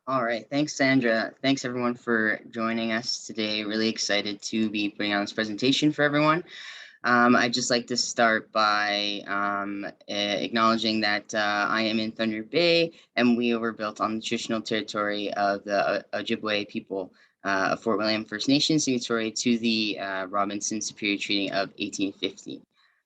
All right. Thanks, Sandra. Thanks, everyone, for joining us today. Really excited to be putting on this presentation for everyone. I'd just like to start by acknowledging that I am in Thunder Bay, and we were built on the traditional territory of the Ojibwe people of Fort William First Nation, signatory to the Robinson Superior Treaty of 1850.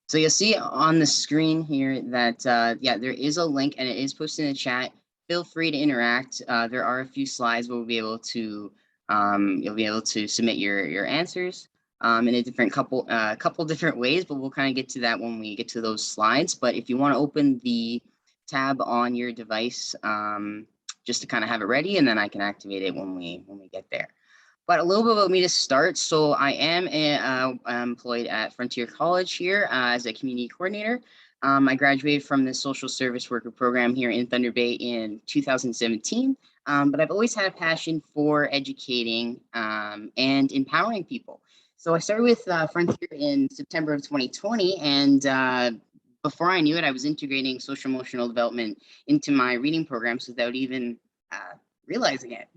So you'll see on the screen here that, yeah, there is a link, and it is posted in the chat. Feel free to interact. There are a few slides where we'll be able to, you'll be able to submit your answers in a couple different ways, but we'll kind of get to that when we get to those slides. But if you want to open the tab on your device, just to kind of have it ready, and then I can activate it when we get there. But a little bit about me to start. So I am employed at Frontier College here as a community coordinator. I graduated from the social service worker program here in Thunder Bay in 2017. But I've always had a passion for educating and empowering people. So I started with Frontier in September of 2020, and before I knew it, I was integrating social emotional development into my reading programs without even realizing it,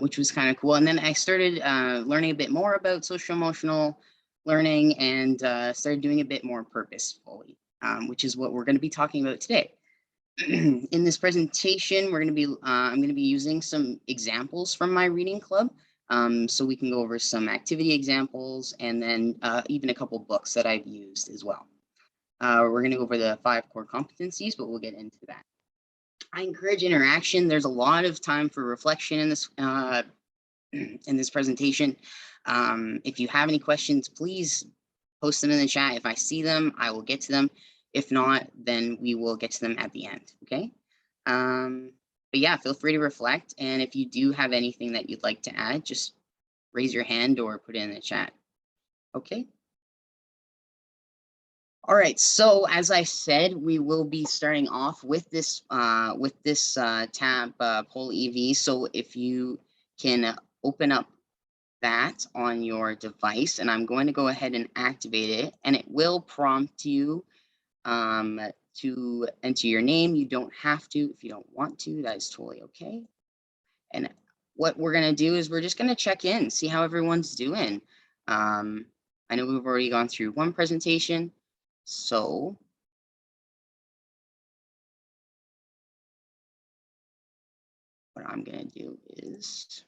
which was kind of cool. And then I started learning a bit more about social emotional learning and started doing a bit more purposefully, which is what we're going to be talking about today. In this presentation, I'm going to be using some examples from my reading club. So we can go over some activity examples and then even a couple books that I've used as well. We're going to go over the 5 core competencies, but we'll get into that. I encourage interaction. There's a lot of time for reflection in this presentation. If you have any questions, please post them in the chat. If I see them, I will get to them. If not, then we will get to them at the end, okay? But yeah, feel free to reflect. And if you do have anything that you'd like to add, just raise your hand or put it in the chat, okay? All right, so as I said, we will be starting off with this tab, Poll EV. So if you can open up that on your device, and I'm going to go ahead and activate it, and it will prompt you to enter your name. You don't have to if you don't want to. That is totally okay. And what we're going to do is we're just going to check in, see how everyone's doing. I know we've already gone through one presentation, so what I'm going to do is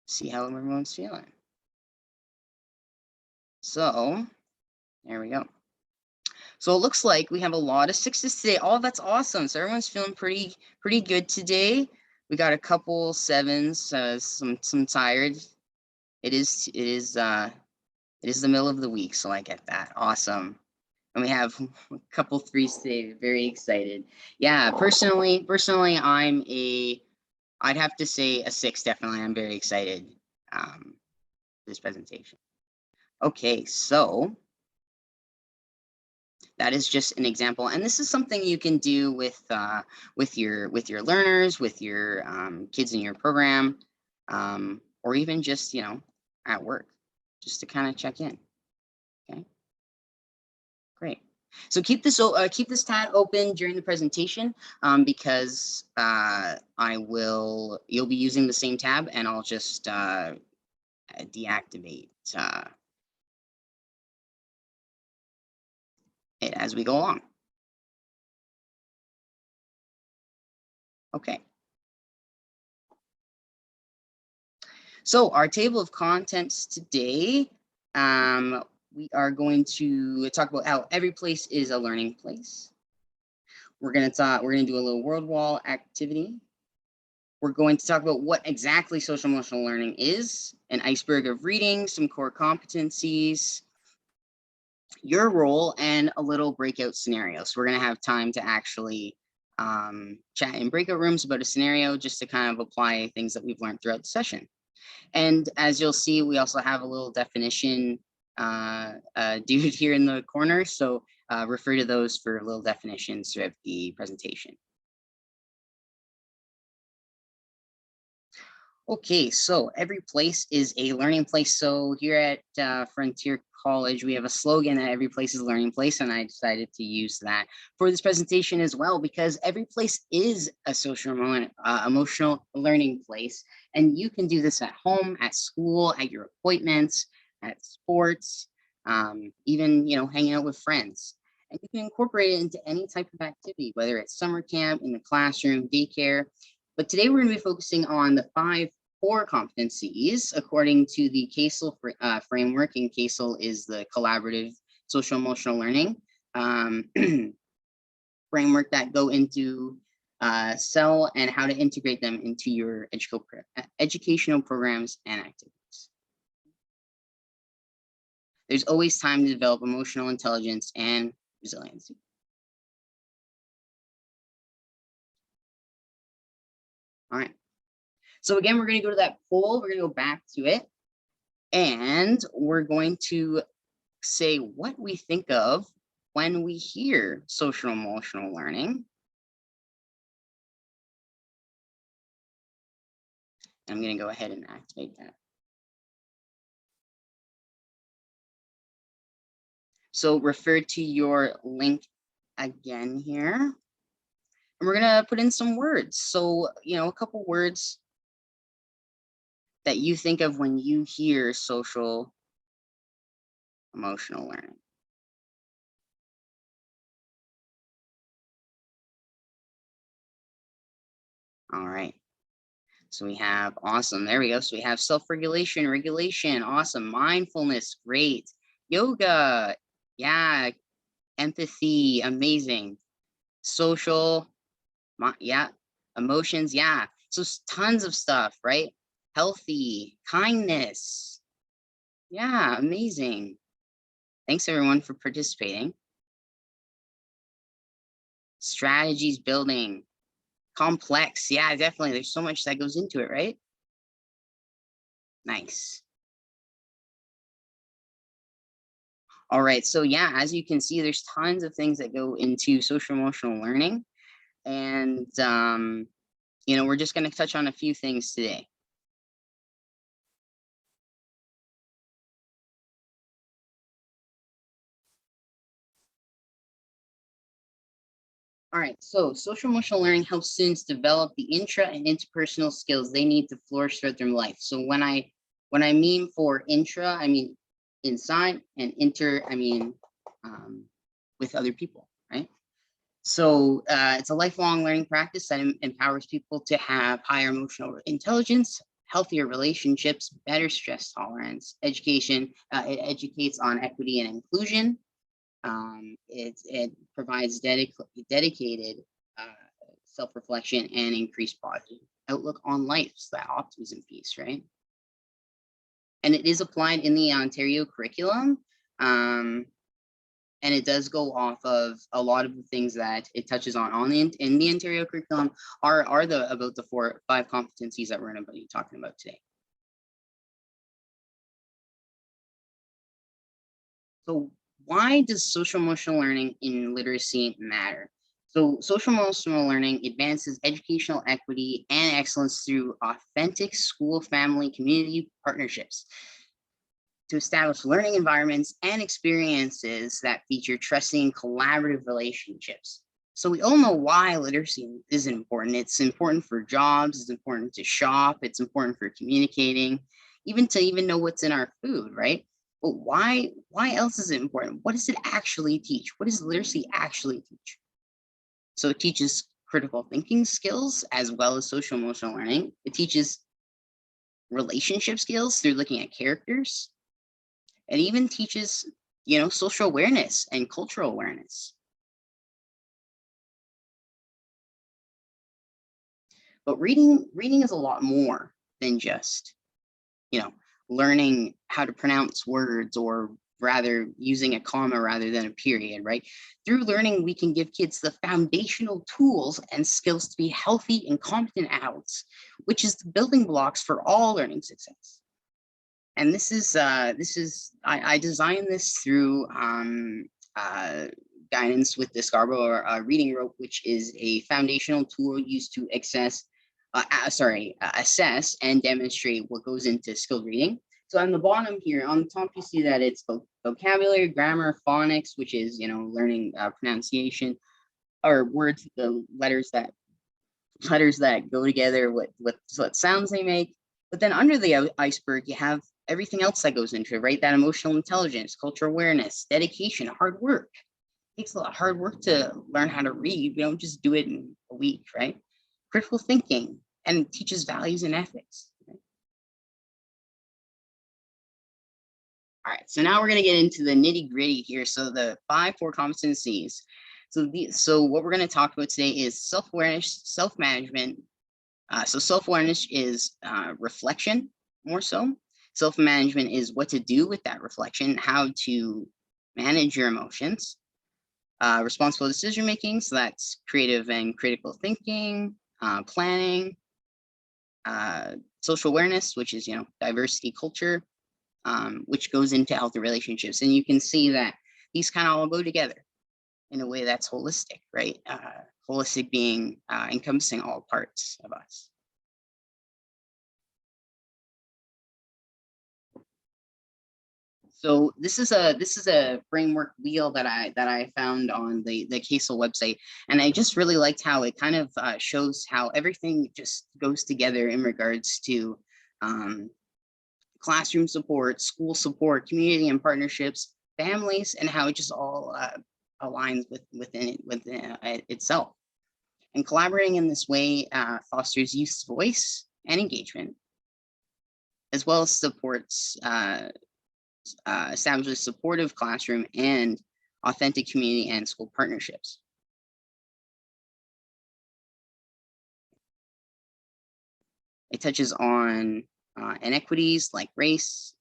see how everyone's feeling. So there we go. So it looks like we have a lot of 6s today. Oh, that's awesome. So everyone's feeling pretty good today. We got a couple 7s, some tired. It is the middle of the week, so I get that. Awesome. And we have a couple 3s today. Very excited. Yeah, personally, I'd have to say a 6. Definitely, I'm very excited. This presentation. Okay, so that is just an example, and this is something you can do with your learners, with your kids in your program, or even just at work, just to kind of check in. Okay, great. So keep this tab open during the presentation because you'll be using the same tab, and I'll just deactivate it as we go along. Okay. So our table of contents today, we are going to talk about how every place is a learning place. We're going to do a little word wall activity. We're going to talk about what exactly social emotional learning is, an iceberg of reading, some core competencies, your role, and a little breakout scenario. So we're going to have time to actually chat in breakout rooms about a scenario just to kind of apply things that we've learned throughout the session. And as you'll see, we also have a little definition dude here in the corner. So refer to those for little definitions throughout the presentation. Okay, so every place is a learning place. So here at Frontier College, we have a slogan that every place is a learning place, and I decided to use that for this presentation as well, because every place is a social emotional learning place, and you can do this at home, at school, at your appointments, at sports, even hanging out with friends. And you can incorporate it into any type of activity, whether it's summer camp, in the classroom, daycare. But today we're going to be focusing on the 5 core competencies according to the CASEL framework, and CASEL is the collaborative social emotional learning framework that go into CEL and how to integrate them into your educational programs and activities. There's always time to develop emotional intelligence and resiliency. All right. So again, we're going to go to that poll. We're going to go back to it. And we're going to say what we think of when we hear social emotional learning. I'm going to go ahead and activate that. So refer to your link again here. And we're going to put in some words. So, a couple words that you think of when you hear social emotional learning. All right. So we have awesome. There we go. So we have self-regulation, regulation, awesome. Mindfulness, great. Yoga, yeah. Empathy, amazing. Social, yeah. Emotions, yeah. So tons of stuff, right? Healthy, kindness, yeah, amazing. Thanks everyone for participating. Strategies building, complex, yeah, definitely. There's so much that goes into it, right? Nice. All right, so yeah, as you can see, there's tons of things that go into social emotional learning. And, we're just going to touch on a few things today. All right, so social emotional learning helps students develop the intra and interpersonal skills they need to flourish throughout their life. So when I mean for intra, I mean inside, and inter, I mean with other people, right? So it's a lifelong learning practice that empowers people to have higher emotional intelligence, healthier relationships, better stress tolerance, education. It educates on equity and inclusion. It provides dedicated self-reflection and increased positive outlook on life. So that optimism piece, right? And it is applied in the Ontario curriculum. And it does go off of a lot of the things that it touches on in the Ontario curriculum are about the 5 competencies that we're going to be talking about today. So why does social emotional learning in literacy matter? So social emotional learning advances educational equity and excellence through authentic school, family, community partnerships to establish learning environments and experiences that feature trusting collaborative relationships. So we all know why literacy is important. It's important for jobs, it's important to shop, it's important for communicating, even to know what's in our food, right? But why else is it important? What does it actually teach? What does literacy actually teach? So it teaches critical thinking skills as well as social emotional learning. It teaches relationship skills through looking at characters. It even teaches, social awareness and cultural awareness. But reading is a lot more than just, learning how to pronounce words, or rather using a comma rather than a period, right? Through learning, we can give kids the foundational tools and skills to be healthy and competent adults, which is the building blocks for all learning success. And this is I designed this through guidance with the Scarborough reading rope, which is a foundational tool used to access assess and demonstrate what goes into skilled reading. So on the bottom here, on the top, you see that it's vocabulary, grammar, phonics, which is, learning pronunciation, or words, the letters that go together, what sounds they make. But then under the iceberg, you have everything else that goes into it, right? That emotional intelligence, cultural awareness, dedication, hard work. It takes a lot of hard work to learn how to read. We don't just do it in a week, right? Critical thinking, and teaches values and ethics. Right? All right, so now we're going to get into the nitty gritty here. So the 5 core competencies. So what we're going to talk about today is self-awareness, self-management. So self-awareness is reflection, more so. Self-management is what to do with that reflection, how to manage your emotions. Responsible decision making, so that's creative and critical thinking, planning, social awareness, which is diversity, culture, which goes into healthy relationships. And you can see that these kind of all go together in a way that's holistic, right? Holistic being encompassing all parts of us. So this is a framework wheel that I found on the CASEL website, and I just really liked how it kind of shows how everything just goes together in regards to classroom support, school support, community and partnerships, families, and how it just all aligns within itself. And collaborating in this way fosters youth's voice and engagement, as well as supports establishes supportive classroom and authentic community and school partnerships. It touches on inequities like race,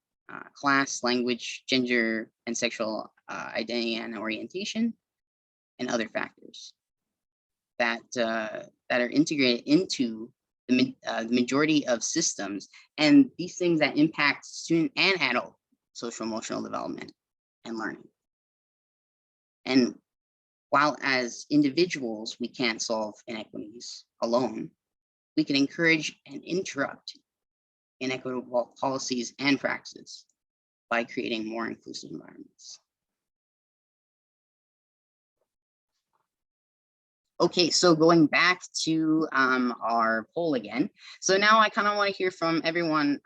class, language, gender, and sexual identity and orientation, and other factors that are integrated into the majority of systems, and these things that impact student and adult social emotional development and learning. And while as individuals we can't solve inequities alone, we can encourage and interrupt inequitable policies and practices by creating more inclusive environments. Okay, so going back to our poll again. So now I kind of want to hear from everyone,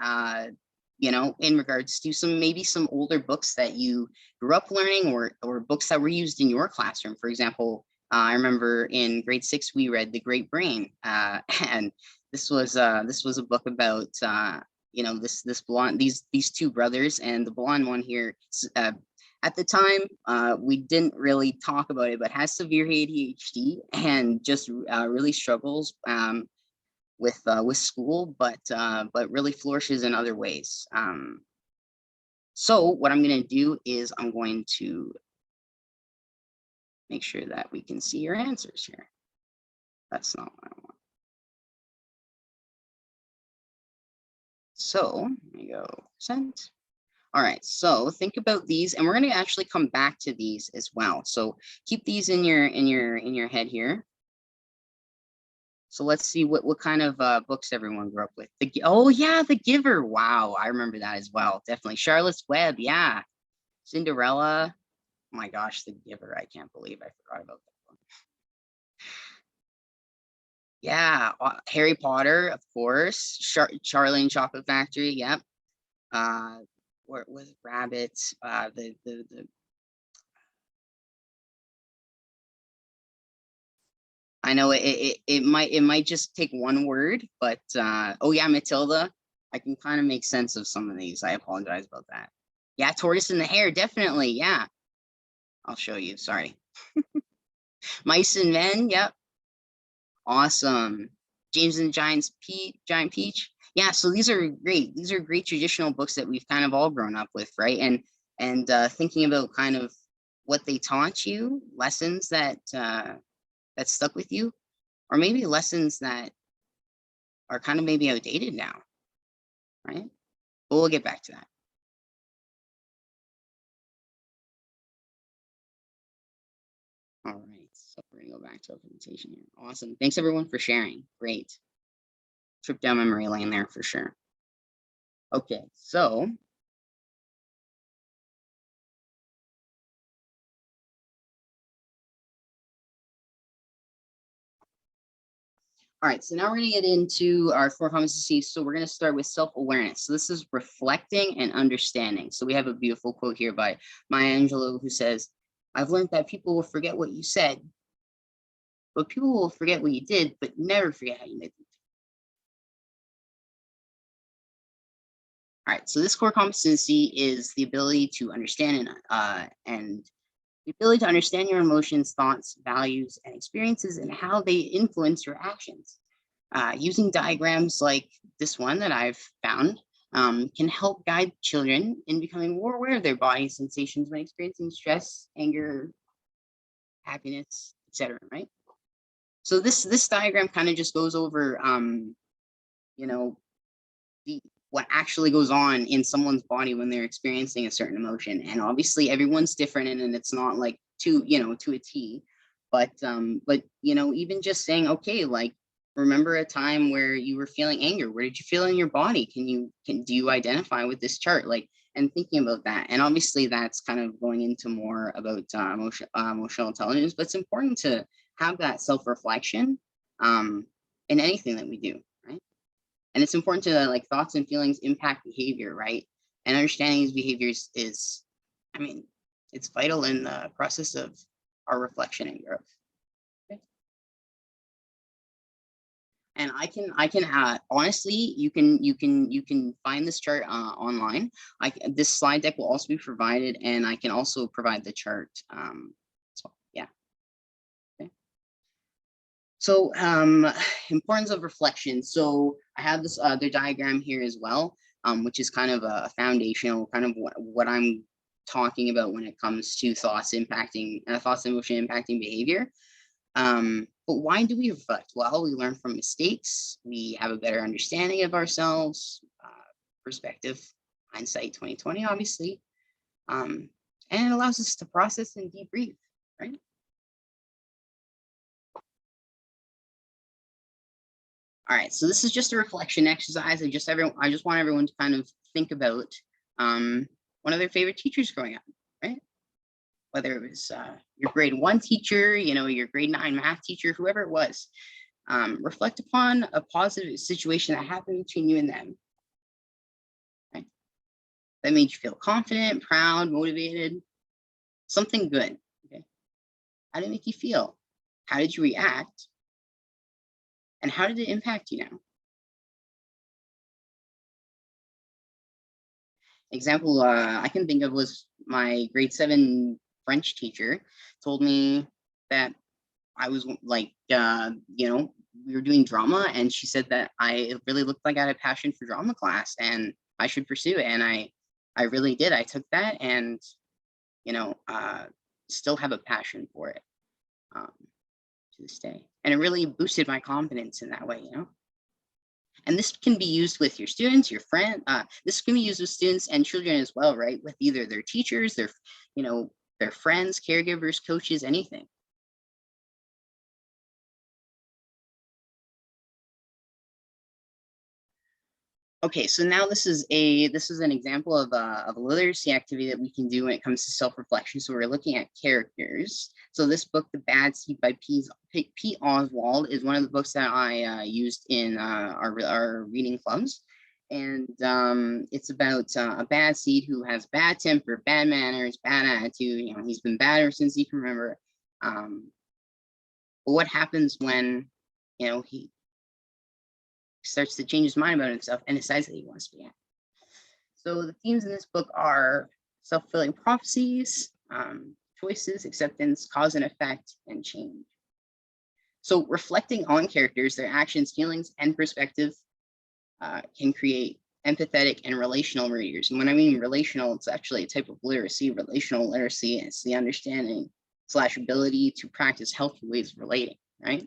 in regards to maybe some older books that you grew up learning, or books that were used in your classroom. For example, I remember in grade 6 we read The Great Brain, and this was a book about this blonde, these two brothers, and the blonde one here. At the time, we didn't really talk about it, but has severe ADHD and just really struggles with school, but really flourishes in other ways. So what I'm going to do is I'm going to make sure that we can see your answers here. That's not what I want. So let me go send. All right, so think about these, and we're going to actually come back to these as well. So keep these in your head here. So let's see what kind of books everyone grew up with. Oh yeah, The Giver. Wow, I remember that as well. Definitely. Charlotte's Web. Yeah. Cinderella. Oh my gosh, The Giver. I can't believe I forgot about that one. Yeah, Harry Potter, of course. Charlie and Chocolate Factory. Yep. Where was Rabbits? The I know it might just take one word, but oh yeah, Matilda. I can kind of make sense of some of these. I apologize about that. Yeah, Tortoise and the Hare, definitely. Yeah, I'll show you. Sorry. Mice and Men. Yep. Awesome. James and the Giant Peach. Yeah, so these are great. These are great traditional books that we've kind of all grown up with, right? And thinking about kind of what they taught you, lessons that that stuck with you, or maybe lessons that are kind of maybe outdated now, right? But we'll get back to that. All right, so we're gonna go back to our presentation here. Awesome. Thanks everyone for sharing. Great. trip down memory lane there for sure. Okay, so all right, so now we're going to get into our core competencies. So we're going to start with self-awareness. So this is reflecting and understanding. So we have a beautiful quote here by Maya Angelou who says, "I've learned that people will forget what you said, but people will forget what you did, but never forget how you made them." All right, so this core competency is the ability to understand and the ability to understand your emotions, thoughts, values, and experiences and how they influence your actions. Using diagrams like this one that I've found can help guide children in becoming more aware of their body sensations when experiencing stress, anger, happiness, etc. Right? So this diagram kind of just goes over, you know, the what actually goes on in someone's body when they're experiencing a certain emotion, and obviously everyone's different, and it's not like to a T, but even just saying, okay, like, remember a time where you were feeling anger, where did you feel in your body, do you identify with this chart, like, and thinking about that. And obviously that's kind of going into more about emotional intelligence, but it's important to have that self-reflection in anything that we do, right? And it's important to, like, thoughts and feelings impact behavior, right? And understanding these behaviors is, I mean, it's vital in the process of our reflection and growth. Okay. And I can honestly, you can find this chart online. This slide deck will also be provided, and I can also provide the chart as well. Yeah. Okay. So importance of reflection. So I have this other diagram here as well, which is kind of a foundational, kind of what I'm talking about when it comes to thoughts and emotion impacting behavior. But why do we reflect? Well, we learn from mistakes. We have a better understanding of ourselves, perspective, hindsight 2020, obviously. And it allows us to process and debrief, right? All right, so this is just a reflection exercise. I just want everyone to kind of think about one of their favorite teachers growing up, right? Whether it was your grade 1 teacher, your grade 9 math teacher, whoever it was. Reflect upon a positive situation that happened between you and them, right? That made you feel confident, proud, motivated, something good. Okay, how did it make you feel? How did you react? And how did it impact you now? Example I can think of was my grade 7 French teacher told me that I was like, we were doing drama, and she said that it really looked like I had a passion for drama class and I should pursue it. And I really did. I took that and, still have a passion for it um, to this day. And it really boosted my confidence in that way. And this can be used with your students, your friend. This can be used with students and children as well, right? With either their teachers, their friends, caregivers, coaches, anything. Okay, so now this is an example of a literacy activity that we can do when it comes to self-reflection. So we're looking at characters. So this book, The Bad Seed by P. Oswald, is one of the books that I used in our reading clubs. And it's about a bad seed who has bad temper, bad manners, bad attitude. He's been bad ever since he can remember. But what happens when he starts to change his mind about himself and decides that he wants to be happy? So the themes in this book are self-fulfilling prophecies, choices, acceptance, cause and effect, and change. So reflecting on characters, their actions, feelings, and perspective can create empathetic and relational readers. And when I mean relational, it's actually a type of literacy. Relational literacy is the understanding / ability to practice healthy ways of relating, right?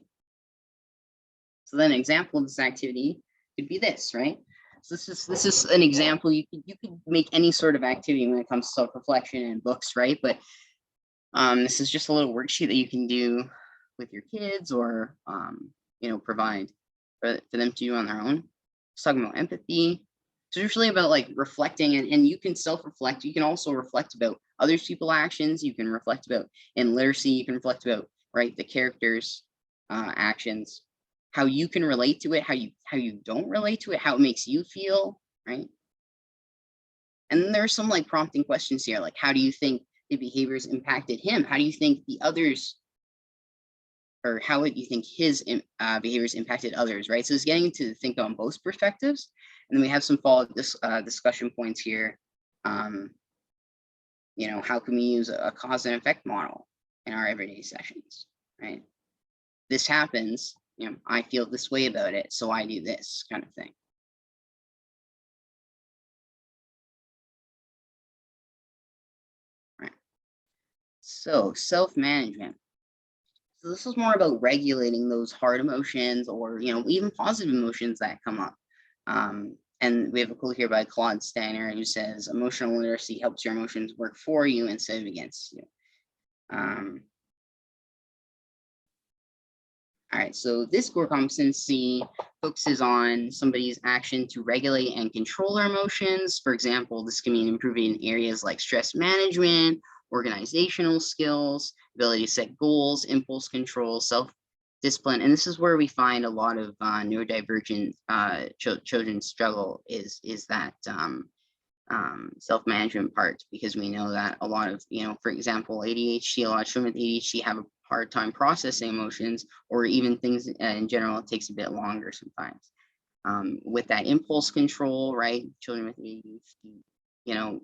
So then an example of this activity could be this, right? So this is an example. You could make any sort of activity when it comes to self-reflection and books, right? But this is just a little worksheet that you can do with your kids, or provide for them to do on their own. It's talking about empathy. So it's really about like reflecting, and you can self-reflect. You can also reflect about other people's actions. You can reflect about in literacy. You can reflect about right the characters' actions, how you can relate to it, how you don't relate to it, how it makes you feel, right? And then there are some like prompting questions here, like how do you think the behaviors impacted him? How do you think the others, or how would you think his behaviors impacted others, right? So it's getting to think on both perspectives. And then we have some follow-up discussion points here. Um, how can we use a cause and effect model in our everyday sessions, right? This happens, I feel this way about it, so I do this kind of thing. Right. So self-management. So this is more about regulating those hard emotions, or even positive emotions that come up. And we have a quote here by Claude Steiner who says, "Emotional literacy helps your emotions work for you instead of against you." Um, all right, so this core competency focuses on somebody's action to regulate and control their emotions. For example, this can mean improving in areas like stress management, organizational skills, ability to set goals, impulse control, self discipline. And this is where we find a lot of neurodivergent children struggle, is that self-management part, because we know that a lot of, for example, ADHD, a lot of children with ADHD have a hard time processing emotions, or even things in general, it takes a bit longer sometimes. With that impulse control, right? Children with ADHD, you know,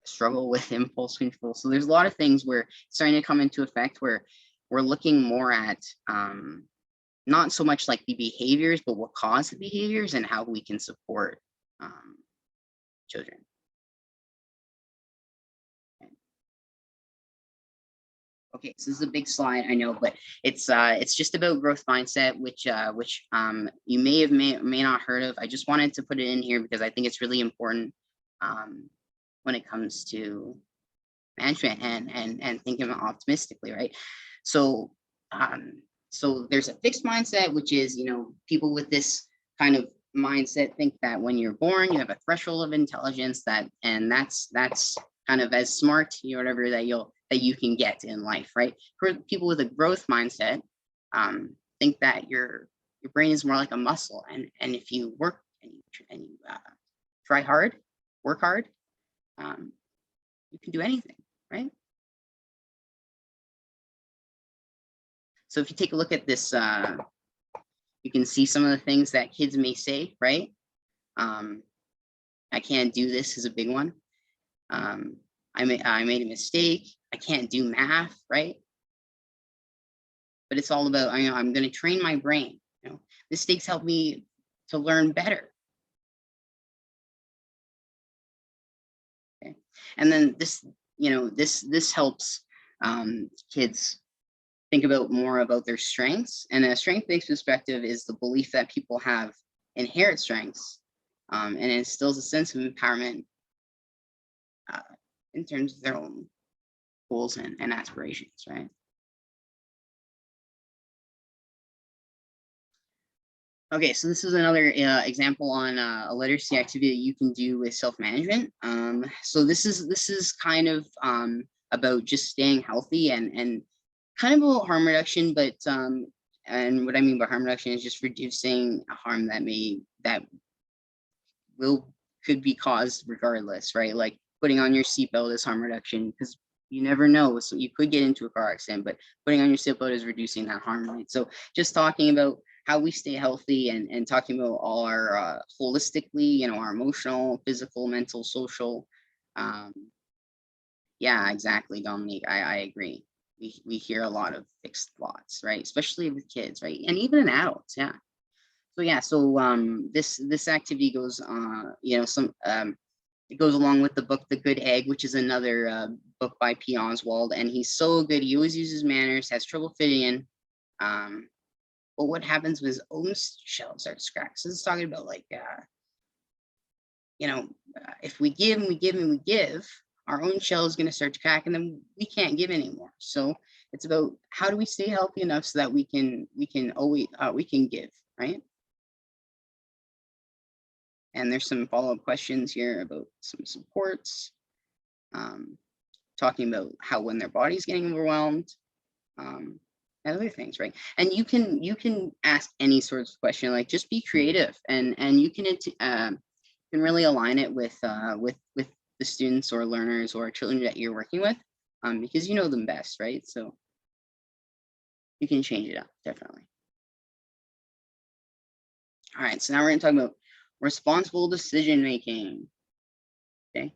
struggle with impulse control. So there's a lot of things where it's starting to come into effect, where we're looking more at not so much like the behaviors, but what cause the behaviors and how we can support um, children. Okay, so this is a big slide, I know, but it's just about growth mindset, which you may not heard of. I just wanted to put it in here because I think it's really important um, when it comes to management and thinking optimistically, right? So um, so there's a fixed mindset, which is, people with this kind of mindset think that when you're born, you have a threshold of intelligence, that's kind of as smart, whatever that you can get in life, right? For people with a growth mindset, think that your brain is more like a muscle, and if you work and you try hard, work hard, um, you can do anything, right? So if you take a look at this, you can see some of the things that kids may say, right? Um, I can't do this is a big one. Um, I made a mistake. I can't do math, right? But it's all about, I'm going to train my brain. Mistakes help me to learn better. Okay? And then this helps kids think about more about their strengths. And a strength-based perspective is the belief that people have inherent strengths, and it instills a sense of empowerment uh, in terms of their own goals and aspirations, right? Okay, so this is another example on a literacy activity that you can do with self-management. So this is kind of about just staying healthy and kind of about harm reduction, but and what I mean by harm reduction is just reducing a harm that will could be caused regardless, right? Like putting on your seatbelt is harm reduction, because you never know. So you could get into a car accident, but putting on your seatbelt is reducing that harm rate. So just talking about how we stay healthy, and talking about all our holistically, our emotional, physical, mental, social. Um, yeah, exactly, Dominique. I agree. We hear a lot of fixed thoughts, right? Especially with kids, right? And even in adults, yeah. So yeah, so this activity goes some it goes along with the book The Good Egg, which is another book by P. Oswald, and he's so good. He always uses manners, has trouble fitting in. Um, but what happens when his own shell starts to crack? So this is talking about like if we give and we give and we give, our own shell is going to start to crack, and then we can't give anymore. So it's about how do we stay healthy enough so that we can always we can give, right? And there's some follow-up questions here about some supports, talking about how when their body's getting overwhelmed, um, and other things, right? And you can ask any sorts of question, like just be creative, and you can really align it with the students or learners or children that you're working with, because you know them best, right? So you can change it up, definitely. All right, so now we're going to talk about responsible decision making. Okay.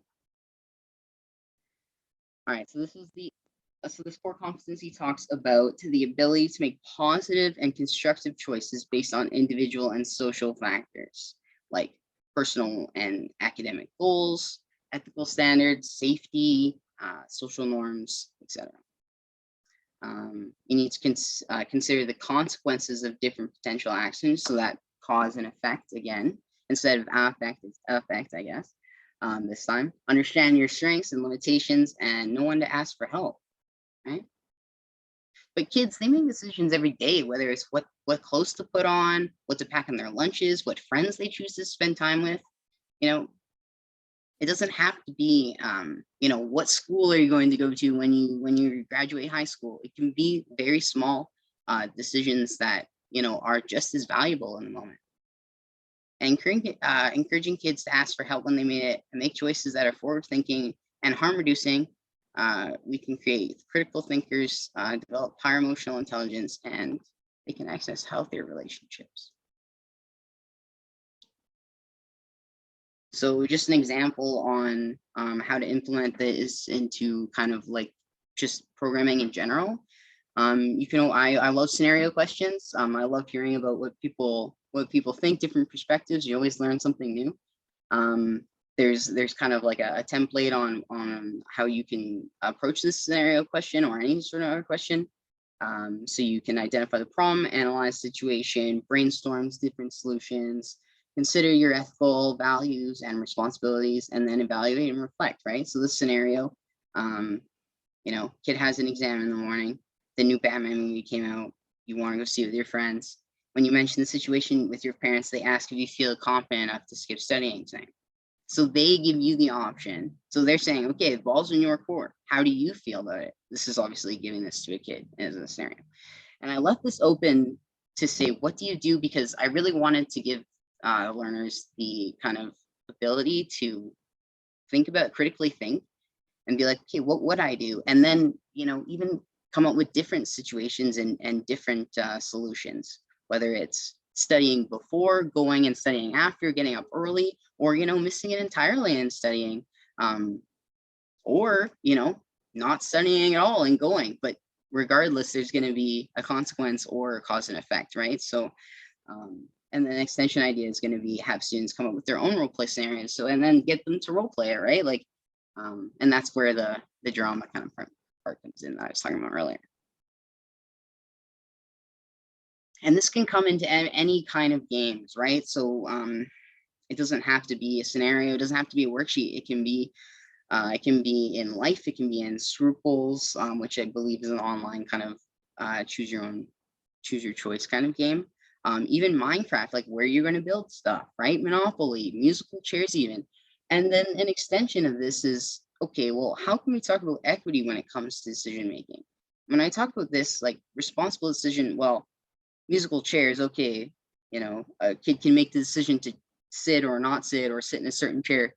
All right, so this core competency talks about the ability to make positive and constructive choices based on individual and social factors, like personal and academic goals, ethical standards, safety, social norms, etc. You need to consider the consequences of different potential actions, so that cause and effect again, instead of affect, it's effect, I guess. This time, understand your strengths and limitations, and know when to ask for help. Right? But kids, they make decisions every day, whether it's what clothes to put on, what to pack in their lunches, what friends they choose to spend time with. You know, it doesn't have to be, what school are you going to go to when you graduate high school. It can be very small decisions that are just as valuable in the moment. And encouraging kids to ask for help when they make choices that are forward thinking and harm reducing. We can create critical thinkers, develop higher emotional intelligence, and they can access healthier relationships. So just an example on how to implement this into kind of like just programming in general. I love scenario questions. I love hearing about what people think, different perspectives. You always learn something new. Um, there's kind of like a template on how you can approach this scenario question or any sort of question. So you can identify the problem, analyze the situation, brainstorms different solutions, consider your ethical values and responsibilities, and then evaluate and reflect, right? So this scenario, kid has an exam in the morning, the new Batman movie came out, you want to go see it with your friends. When you mention the situation with your parents, they ask if you feel confident enough to skip studying tonight. So they give you the option. So they're saying, okay, the ball's in your court. How do you feel about it? This is obviously giving this to a kid as a scenario. And I left this open to say, what do you do? Because I really wanted to give learners the kind of ability to critically think and be like, okay, what would I do? And then, even come up with different situations and different solutions, whether it's studying before, going and studying after, getting up early, or, missing it entirely and studying, or, not studying at all and going. But regardless, there's going to be a consequence or a cause and effect, right? So, and then extension idea is going to be have students come up with their own role play scenarios. So, and then get them to role play it, right? Like, and that's where the drama kind of part comes in that I was talking about earlier. And this can come into any kind of games, right? So it doesn't have to be a scenario. It doesn't have to be a worksheet. It can be in life. It can be in Scruples, which I believe is an online kind of choose your choice kind of game. Even Minecraft, like where you're going to build stuff, right? Monopoly, musical chairs, even. And then an extension of this is, okay, well, how can we talk about equity when it comes to decision making? When I talk about this, like responsible decision, well, musical chairs, okay, a kid can make the decision to sit or not sit or sit in a certain chair.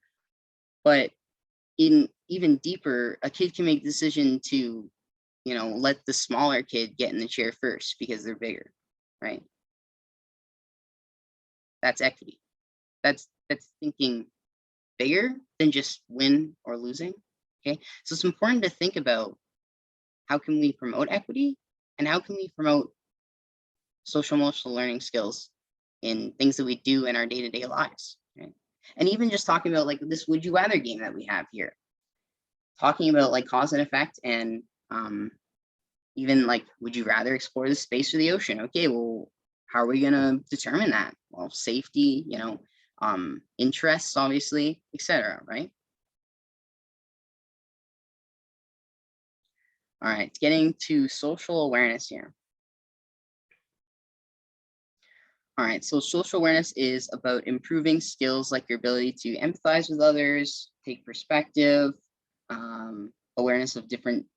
But in even deeper, a kid can make the decision to, let the smaller kid get in the chair first because they're bigger, right? That's equity. That's thinking bigger than just win or losing. Okay. So it's important to think about how can we promote equity and how can we promote social emotional learning skills in things that we do in our day-to-day lives. Right? And even just talking about like this would you rather game that we have here, talking about like cause and effect, and even like would you rather explore the space or the ocean? Okay, well, how are we going to determine that? Well, safety, interests, obviously, etc. Right? All right, getting to social awareness here. All right, so social awareness is about improving skills like your ability to empathize with others, take perspective, awareness of different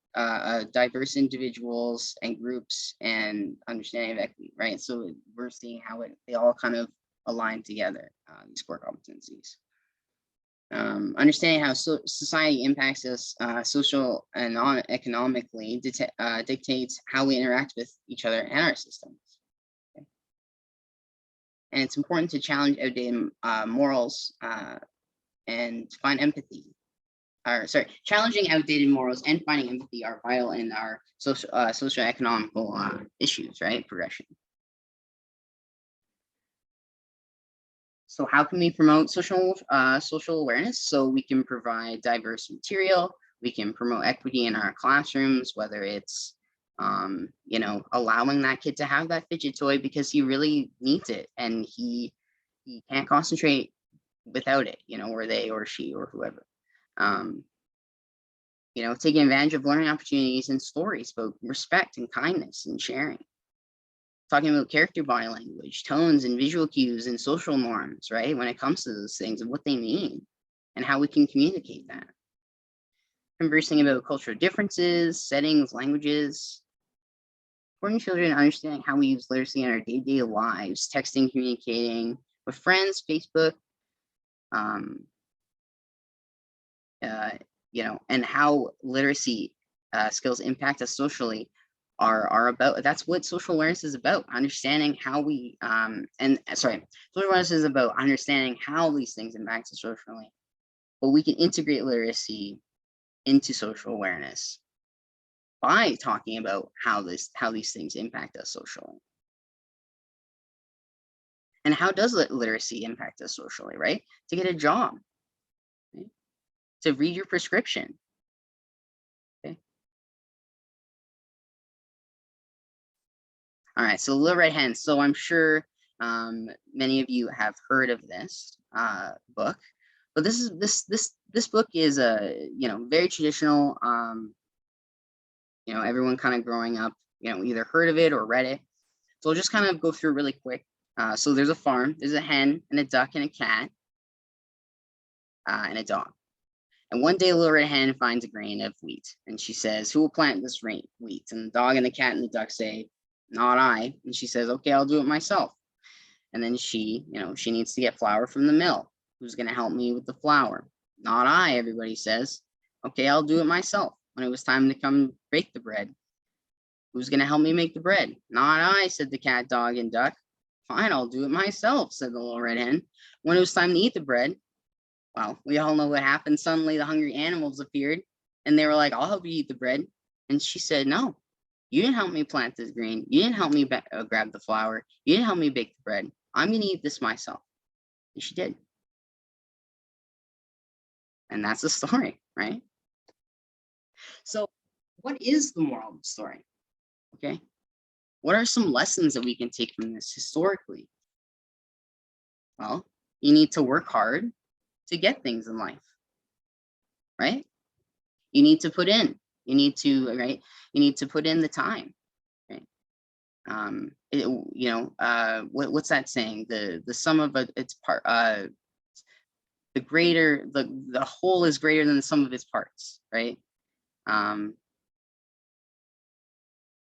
diverse individuals and groups, and understanding of equity, right? So we're seeing how they all kind of align together, these core competencies. Understanding how society impacts us social and economically dictates how we interact with each other and our systems. Okay? And it's important to challenge outdated morals and find empathy. Or sorry, challenging outdated morals and finding empathy are vital in our socio-economical issues, right? Progression. So how can we promote social awareness? So we can provide diverse material. We can promote equity in our classrooms, whether it's allowing that kid to have that fidget toy because he really needs it and he can't concentrate without it, or they or she or whoever. Taking advantage of learning opportunities and stories about respect and kindness and sharing. Talking about character body language, tones and visual cues and social norms, right? When it comes to those things and what they mean and how we can communicate that. Conversing about cultural differences, settings, languages. Supporting children understanding how we use literacy in our day-to-day lives, texting, communicating with friends, Facebook, and how literacy skills impact us socially are about. That's what social awareness is about, understanding how we social awareness is about understanding how these things impact us socially, but we can integrate literacy into social awareness by talking about how these things impact us socially. And how does literacy impact us socially, right? To get a job, right? To read your prescription. Okay. All right, so Little Red Hen. So I'm sure many of you have heard of this book, but this book is a very traditional. Everyone kind of growing up, either heard of it or read it. So I'll just kind of go through really quick. So there's a farm. There's a hen and a duck and a cat and a dog. And one day, Little Red Hen finds a grain of wheat, and she says, "Who will plant this wheat?" And the dog and the cat and the duck say, "Not I." And she says, "Okay, I'll do it myself." And then she needs to get flour from the mill. Who's going to help me with the flour? Not I, everybody says. "Okay, I'll do it myself." When it was time to come bake the bread, who's going to help me make the bread? Not I, said the cat, dog, and duck. "Fine, I'll do it myself," said the Little Red Hen. When it was time to eat the bread, well, we all know what happened. Suddenly, the hungry animals appeared, and they were like, "I'll help you eat the bread." And she said, "No, you didn't help me plant this grain. You didn't help me grab the flour. You didn't help me bake the bread. I'm going to eat this myself." And she did. And that's the story, right? So what is the moral of the story? Okay. What are some lessons that we can take from this historically? Well, you need to work hard to get things in life, right? You need to put in. You need to put in the time, right? What's that saying? The sum of its part, the whole is greater than the sum of its parts, right?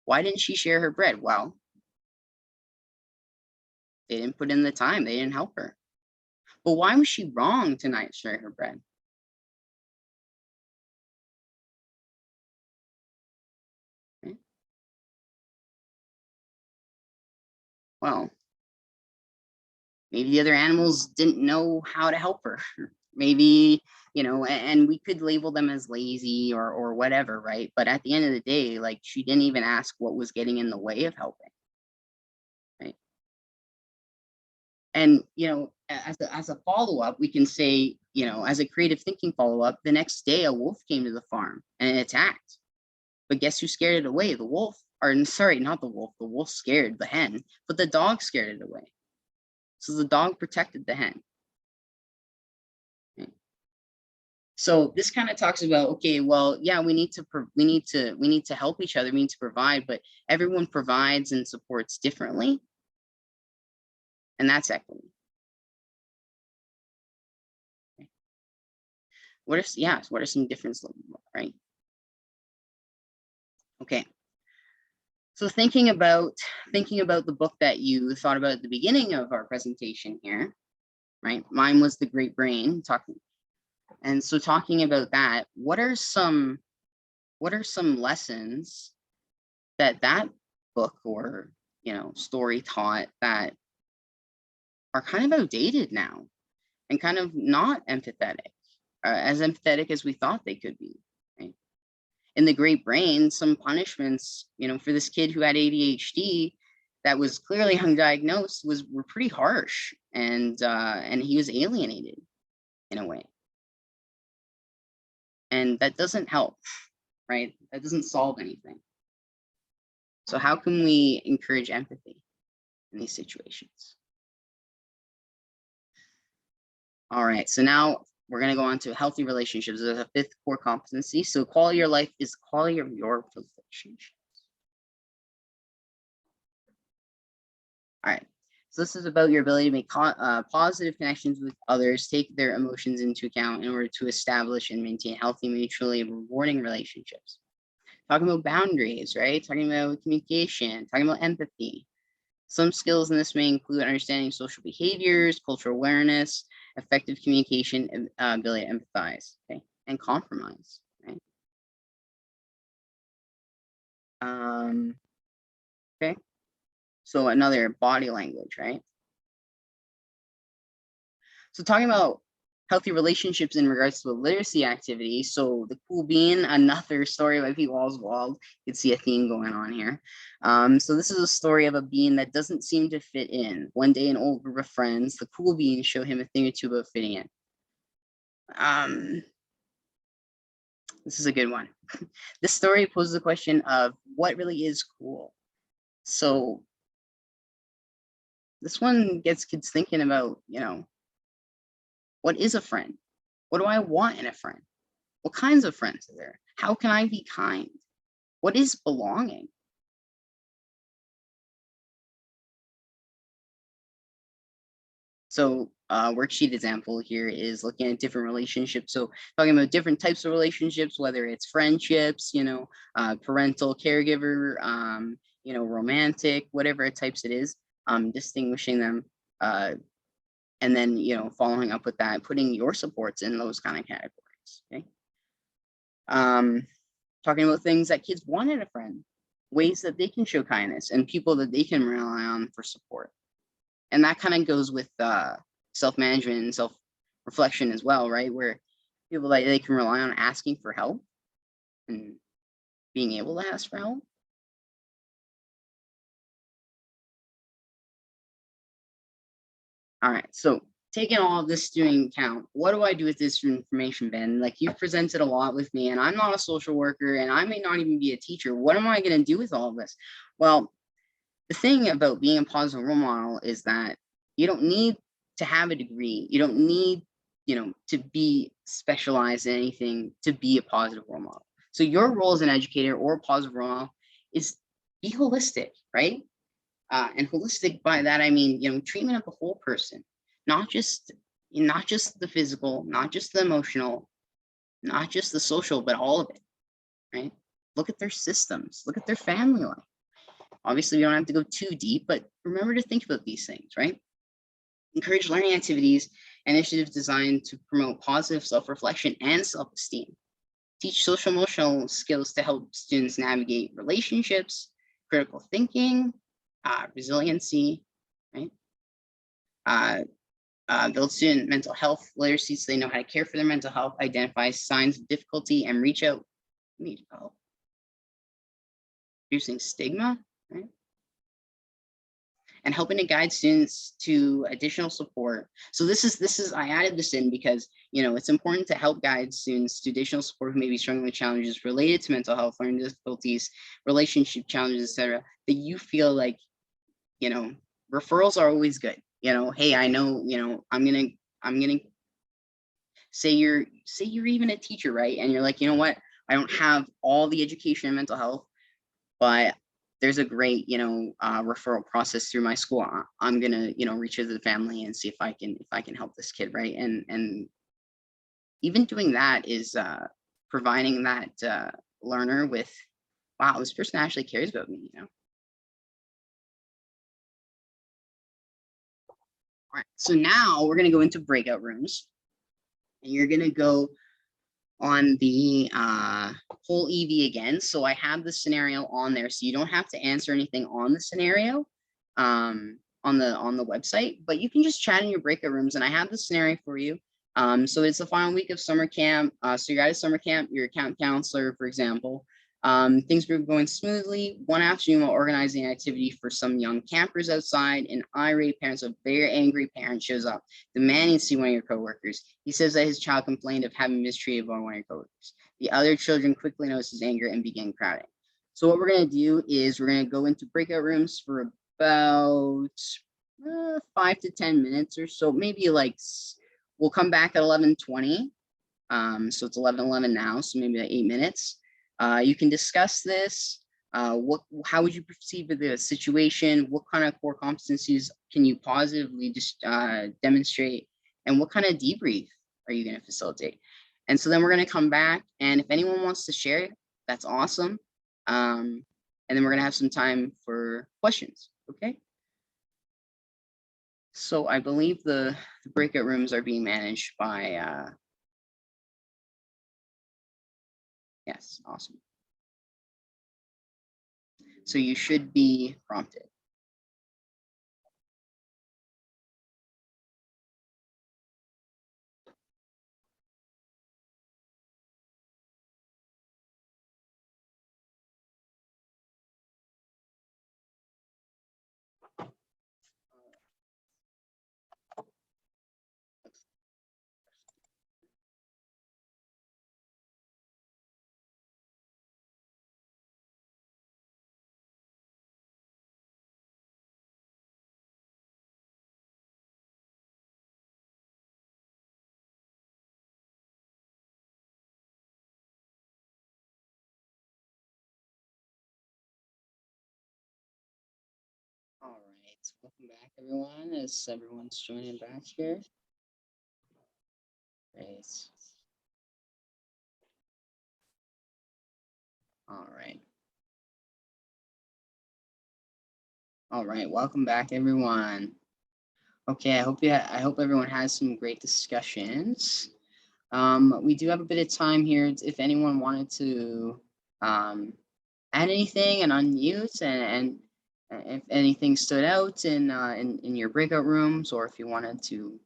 Why didn't she share her bread? Well, they didn't put in the time. They didn't help her. But why was she wrong to not share her bread? Right? Well, maybe the other animals didn't know how to help her. Maybe, and we could label them as lazy or whatever, right? But at the end of the day, like, she didn't even ask what was getting in the way of helping, right? And, as a follow-up, we can say, as a creative thinking follow-up, the next day a wolf came to the farm and it attacked. But guess who scared it away? The wolf. Or sorry, not the wolf. The wolf scared the hen, but the dog scared it away. So the dog protected the hen. Okay. So this kind of talks about, okay, well, yeah, we need to help each other. We need to provide, but everyone provides and supports differently. And that's equity. Okay. What are some differences, right? Okay. So thinking about the book that you thought about at the beginning of our presentation here, right? Mine was The Great Brain, talking. And so talking about that, what are some lessons that book or, story taught that are kind of outdated now and kind of not empathetic, as empathetic as we thought they could be, right? In The Great Brain, some punishments, for this kid who had ADHD that was clearly undiagnosed were pretty harsh, and he was alienated in a way. And that doesn't help, right? That doesn't solve anything. So how can we encourage empathy in these situations? All right, so now we're going to go on to healthy relationships as a fifth core competency. So quality of your life is quality of your relationships. All right, so this is about your ability to make positive connections with others, take their emotions into account in order to establish and maintain healthy, mutually rewarding relationships. Talking about boundaries, right? Talking about communication, talking about empathy. Some skills in this may include understanding social behaviors, cultural awareness, effective communication, and ability to empathize, okay, and compromise, right? Okay, so another, body language, right? So talking about healthy relationships in regards to a literacy activity. So the cool bean, another story by Pete Oswald. You can see a theme going on here. So this is a story of a bean that doesn't seem to fit in. One day, an old group of friends, the cool bean, show him a thing or two about fitting in. This is a good one. This story poses the question of what really is cool. So this one gets kids thinking about, what is a friend? What do I want in a friend? What kinds of friends are there? How can I be kind? What is belonging? So worksheet example here is looking at different relationships. So talking about different types of relationships, whether it's friendships, parental caregiver, romantic, whatever types it is, distinguishing them, and then, following up with that, putting your supports in those kind of categories. Okay. Talking about things that kids want in a friend, ways that they can show kindness, and people that they can rely on for support. And that kind of goes with self-management and self-reflection as well, right? Where people that they can rely on asking for help and being able to ask for help. All right, so taking all of this into account, what do I do with this information, Ben? Like, you've presented a lot with me, and I'm not a social worker, and I may not even be a teacher. What am I going to do with all of this? Well, the thing about being a positive role model is that you don't need to have a degree. You don't need, to be specialized in anything to be a positive role model. So your role as an educator or a positive role model is be holistic, right? And holistic, by that I mean, treatment of the whole person, not just the physical, not just the emotional, not just the social, but all of it, right? Look at their systems, look at their family life. Obviously, we don't have to go too deep, but remember to think about these things, right? Encourage learning activities and initiatives designed to promote positive self-reflection and self-esteem. Teach social emotional skills to help students navigate relationships, critical thinking, resiliency, right? Build student mental health literacy so they know how to care for their mental health, identify signs of difficulty, and reach out. Need help. Reducing stigma, right? And helping to guide students to additional support. So this is I added this in because it's important to help guide students to additional support who may be struggling with challenges related to mental health, learning difficulties, relationship challenges, etc. That you feel like, referrals are always good. Hey, I know, I'm gonna say you're even a teacher, right? And you're like, you know what? I don't have all the education in mental health, but there's a great, referral process through my school, I'm gonna, reach out to the family and see if I can help this kid, right? And even doing that is providing that learner with, wow, this person actually cares about me. All right, so now we're gonna go into breakout rooms, and you're gonna go on the whole EV again. So I have the scenario on there, so you don't have to answer anything on the scenario on the website, but you can just chat in your breakout rooms. And I have the scenario for you. So it's the final week of summer camp. So you're at a summer camp, you're a camp counselor, for example. Things were going smoothly. One afternoon, while organizing an activity for some young campers outside, an irate parent, so a very angry parent, shows up, demanding to see one of your coworkers. He says that his child complained of having mistreated one of your coworkers. The other children quickly noticed his anger and began crowding. So what we're going to do is we're going to go into breakout rooms for about 5 to 10 minutes or so. Maybe like we'll come back at 11:20. So it's 11:11 now, so maybe like 8 minutes. You can discuss this. How would you perceive the situation? What kind of core competencies can you positively just demonstrate? And what kind of debrief are you going to facilitate? And so then we're going to come back, and if anyone wants to share, that's awesome. And then we're going to have some time for questions. Okay. So I believe the breakout rooms are being managed by. Yes, awesome. So you should be prompted. All right, welcome back, everyone. As everyone's joining back here. Great. All right. All right, welcome back, everyone. Okay, I hope everyone has some great discussions. We do have a bit of time here if anyone wanted to add anything and unmute, and if anything stood out in your breakout rooms, or if you wanted to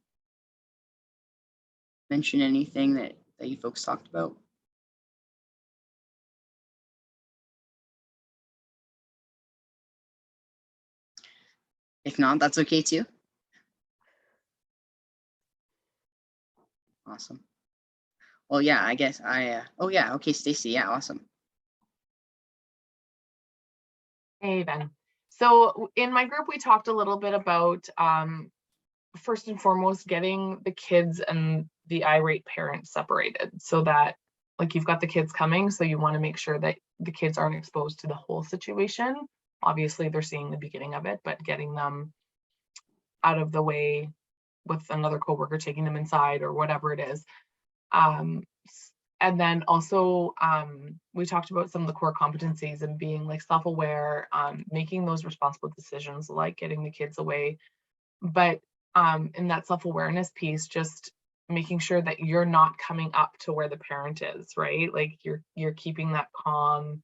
mention anything that you folks talked about. If not, that's okay too. Awesome. Well, yeah, I guess oh yeah, okay, Stacy, yeah, awesome. Hey, Ben. So in my group, we talked a little bit about first and foremost, getting the kids and the irate parents separated, so that, like, you've got the kids coming, so you want to make sure that the kids aren't exposed to the whole situation. Obviously, they're seeing the beginning of it, but getting them out of the way with another coworker taking them inside or whatever it is. And then also, we talked about some of the core competencies and being like self-aware, making those responsible decisions, like getting the kids away. But in that self-awareness piece, just making sure that you're not coming up to where the parent is, right? Like you're keeping that calm,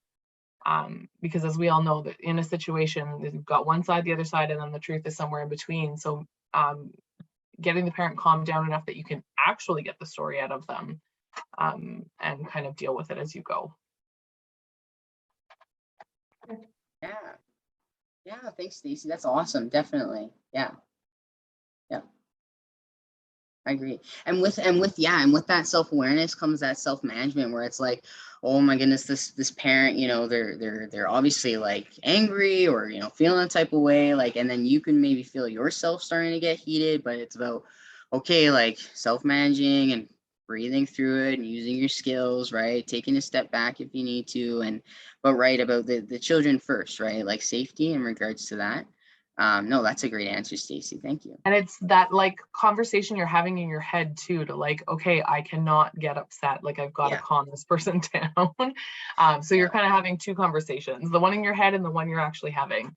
because as we all know, that in a situation, you've got one side, the other side, and then the truth is somewhere in between. So getting the parent calmed down enough that you can actually get the story out of them, and kind of deal with it as you go. Yeah, thanks, Stacy. That's awesome. Definitely. Yeah. I agree. And with that self-awareness comes that self-management, where it's like, oh my goodness, this parent, they're obviously like angry, or feeling a type of way, like, and then you can maybe feel yourself starting to get heated, but it's about, okay, like self-managing and breathing through it and using your skills, right? Taking a step back if you need to, but right about the children first, right? Like safety in regards to that. No, that's a great answer, Stacy. Thank you. And it's that like conversation you're having in your head too, to like, okay, I cannot get upset. Like I've got to Yeah. calm this person down. So you're kind of having two conversations, the one in your head and the one you're actually having.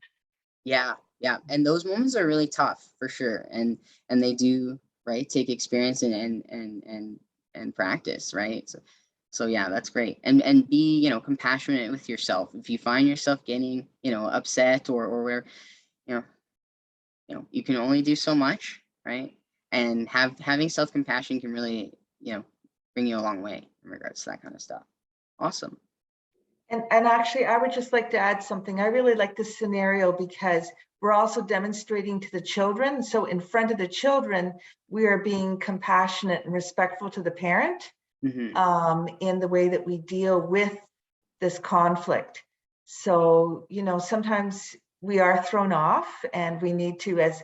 Yeah, yeah. And those moments are really tough for sure. And they do, right, take experience and practice, right? So yeah, that's great. And be, compassionate with yourself. If you find yourself getting, upset or where, you know, you can only do so much, right? And having self-compassion can really, bring you a long way in regards to that kind of stuff. Awesome. And actually, I would just like to add something. I really like this scenario because we're also demonstrating to the children. So in front of the children, we are being compassionate and respectful to the parent in the way that we deal with this conflict. So, sometimes we are thrown off and we need to, as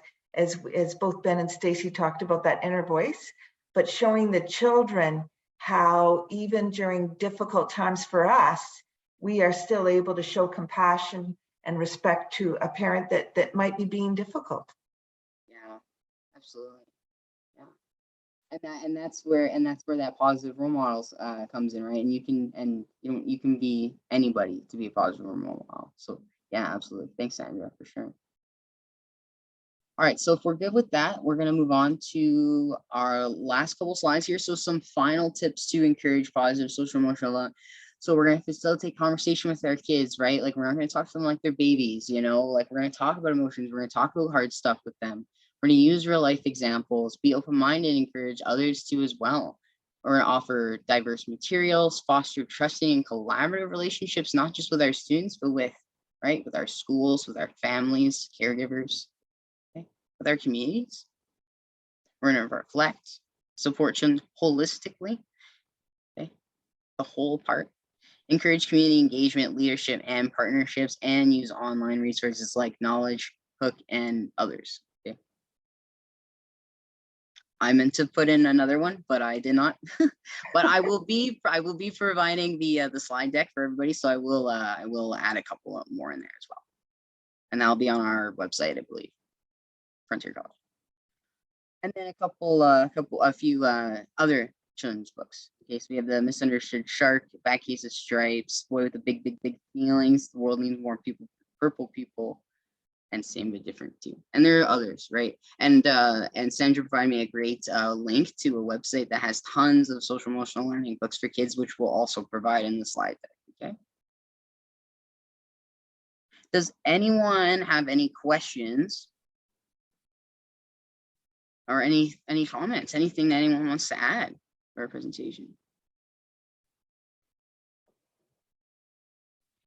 both Ben and Stacy talked about, that inner voice, but showing the children how even during difficult times for us, we are still able to show compassion and respect to a parent that might be being difficult. Yeah, absolutely. Yeah. And that's where that positive role models comes in, right? And you can be anybody to be a positive role model. So yeah, absolutely. Thanks, Sandra, for sure. All right, so if we're good with that, we're going to move on to our last couple slides here. So some final tips to encourage positive social emotional. So we're going to facilitate conversation with our kids, right? Like we're not going to talk to them like they're babies, like we're going to talk about emotions. We're going to talk about hard stuff with them. We're going to use real life examples, be open-minded, and encourage others to as well. We're going to offer diverse materials, foster trusting and collaborative relationships, not just with our students, but with our schools, with our families, caregivers, with our communities. We're going to reflect, support them holistically, the whole part. Encourage community engagement, leadership, and partnerships, and use online resources like Knowledge, Hook, and others. Okay. I meant to put in another one, but I did not. But I will be providing the slide deck for everybody, so I will add a couple more in there as well, and that'll be on our website, I believe, Frontier College. And then a few other children's books. Okay, so we have The Misunderstood Shark, Bad Case of Stripes, Boy with the Big, Big, Big Feelings, The World Needs More People, Purple People, and Same but Different too. And there are others, right? And Sandra provided me a great link to a website that has tons of social emotional learning books for kids, which we'll also provide in the slide deck. Okay. Does anyone have any questions? Or any comments, anything that anyone wants to add for our presentation?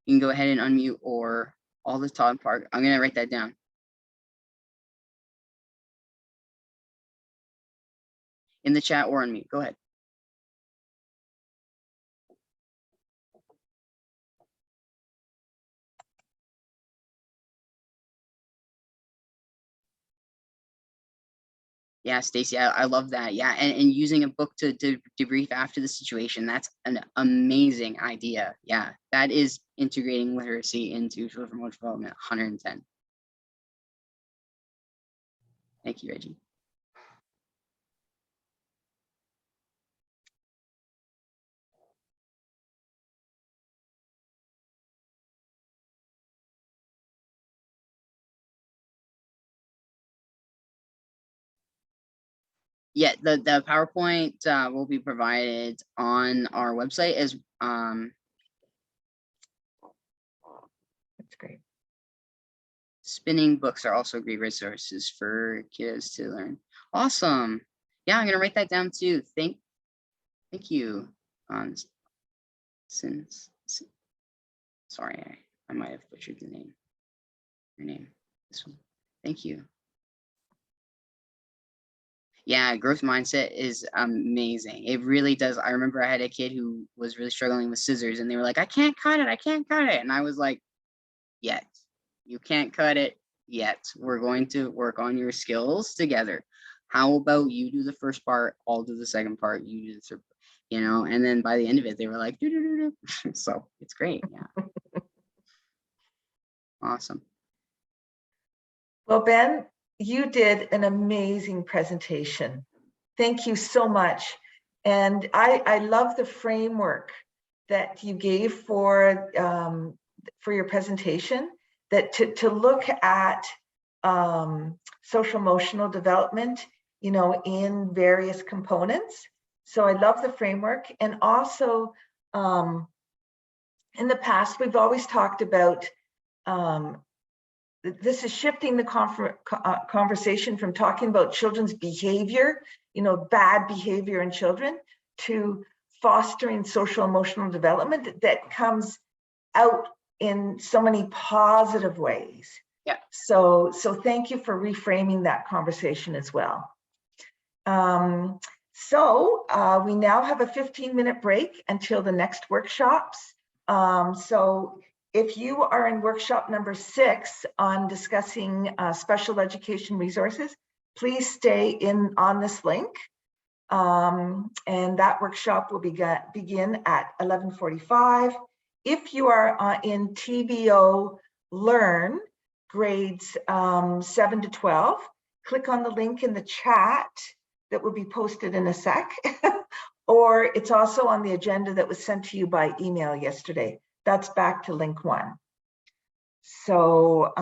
You can go ahead and unmute or all the top part. I'm going to write that down. In the chat or unmute. Go ahead. Yeah, Stacy, I love that. Yeah, and using a book to debrief after the situation. That's an amazing idea. Yeah, that is integrating literacy into social emotional development 110. Thank you, Reggie. Yeah, the PowerPoint will be provided on our website as That's great. Spinning books are also great resources for kids to learn. Awesome. Yeah, I'm gonna write that down too. Thank you. Sorry, I might have butchered your name. This one. Thank you. Yeah, growth mindset is amazing. It really does. I remember I had a kid who was really struggling with scissors, and they were like, I can't cut it. And I was like, yet. You can't cut it yet. We're going to work on your skills together. how about you do the first part, I'll do the second part, you do the third, you know, and then by the end of it, they were like, do, do, do, do. So it's great. Yeah. Awesome. Well, Ben, you did an amazing presentation. Thank you so much. And I love the framework that you gave for your presentation, that to look at social emotional development, you know, in various components. So I love the framework. And also in the past, we've always talked about this is shifting the conversation from talking about children's behavior, you know, bad behavior in children, to fostering social emotional development that comes out in so many positive ways. Yeah. So thank you for reframing that conversation as well. We now have a 15-minute break until the next workshops. So if you are in workshop number 6 on discussing special education resources, please stay on this link. And that workshop will begin at 11:45. If you are in TBO Learn, grades 7 to 12, click on the link in the chat that will be posted in a sec. Or it's also on the agenda that was sent to you by email yesterday. That's back to link 1. So